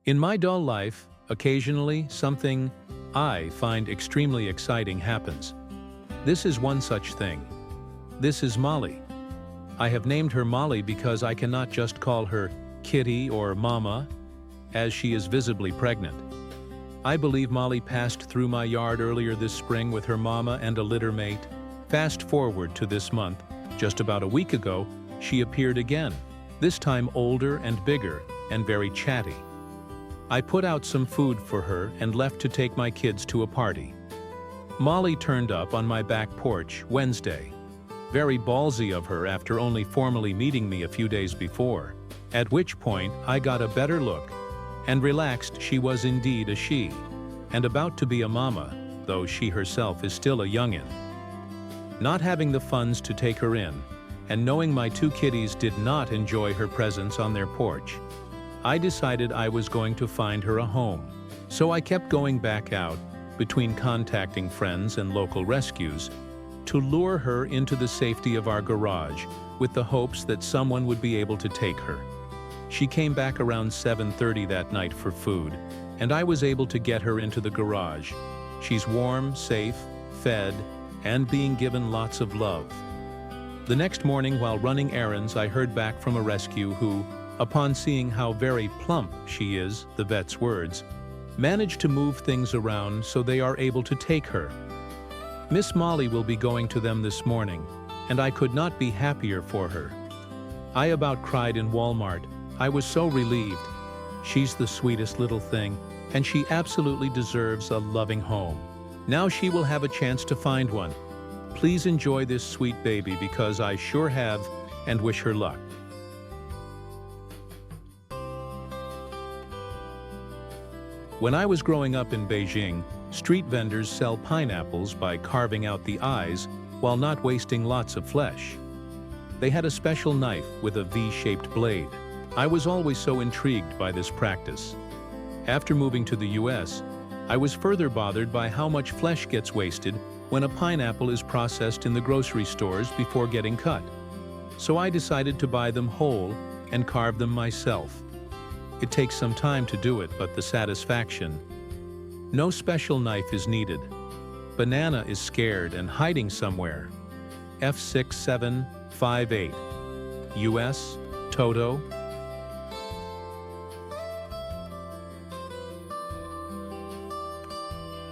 In my dull life, occasionally something I find extremely exciting happens. This is one such thing. This is Molly. I have named her Molly because I cannot just call her Kitty or Mama, as she is visibly pregnant. I believe Molly passed through my yard earlier this spring with her mama and a litter mate. Fast forward to this month, just about a week ago, she appeared again, this time older and bigger and very chatty. I put out some food for her and left to take my kids to a party. Molly turned up on my back porch Wednesday. Very ballsy of her after only formally meeting me a few days before, at which point I got a better look and relaxed she was indeed a she, and about to be a mama, though she herself is still a youngin'. Not having the funds to take her in, and knowing my two kitties did not enjoy her presence on their porch, I decided I was going to find her a home. So I kept going back out, between contacting friends and local rescues, to lure her into the safety of our garage, with the hopes that someone would be able to take her. She came back around 7:30 that night for food, and I was able to get her into the garage. She's warm, safe, fed, and being given lots of love. The next morning while running errands, I heard back from a rescue who, upon seeing how very plump she is, the vet's words, managed to move things around so they are able to take her. Miss Molly will be going to them this morning, and I could not be happier for her. I about cried in Walmart. I was so relieved. She's the sweetest little thing, and she absolutely deserves a loving home. Now she will have a chance to find one. Please enjoy this sweet baby because I sure have, and wish her luck. When I was growing up in Beijing, street vendors sell pineapples by carving out the eyes while not wasting lots of flesh. They had a special knife with a V-shaped blade. I was always so intrigued by this practice. After moving to the US, I was further bothered by how much flesh gets wasted when a pineapple is processed in the grocery stores before getting cut. So I decided to buy them whole and carve them myself. It takes some time to do it, but the satisfaction. No special knife is needed. Banana is scared and hiding somewhere. F6758. US, Toto.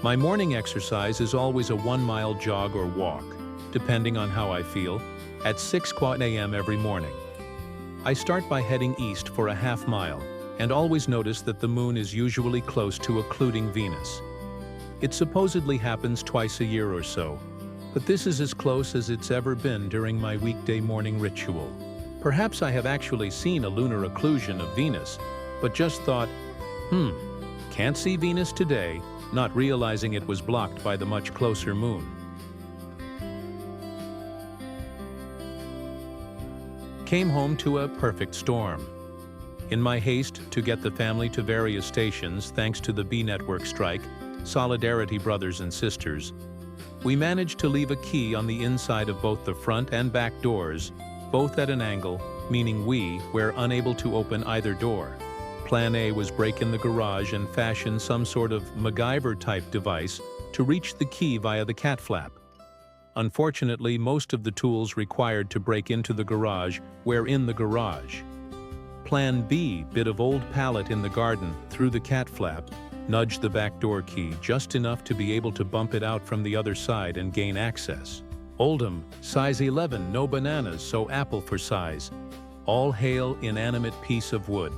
My morning exercise is always a 1-mile jog or walk, depending on how I feel, at 6 a.m. every morning. I start by heading east for a half mile, and always notice that the moon is usually close to occluding Venus. It supposedly happens twice a year or so, but this is as close as it's ever been during my weekday morning ritual. Perhaps I have actually seen a lunar occlusion of Venus, but just thought, can't see Venus today, not realizing it was blocked by the much closer moon. Came home to a perfect storm. In my haste to get the family to various stations thanks to the B Network strike, Solidarity brothers and sisters, we managed to leave a key on the inside of both the front and back doors, both at an angle, meaning we were unable to open either door. Plan A was break in the garage and fashion some sort of MacGyver-type device to reach the key via the cat flap. Unfortunately, most of the tools required to break into the garage were in the garage. Plan B, bit of old pallet in the garden, through the cat flap, nudged the back door key just enough to be able to bump it out from the other side and gain access. Oldham, size 11, no bananas, so apple for size. All hail inanimate piece of wood.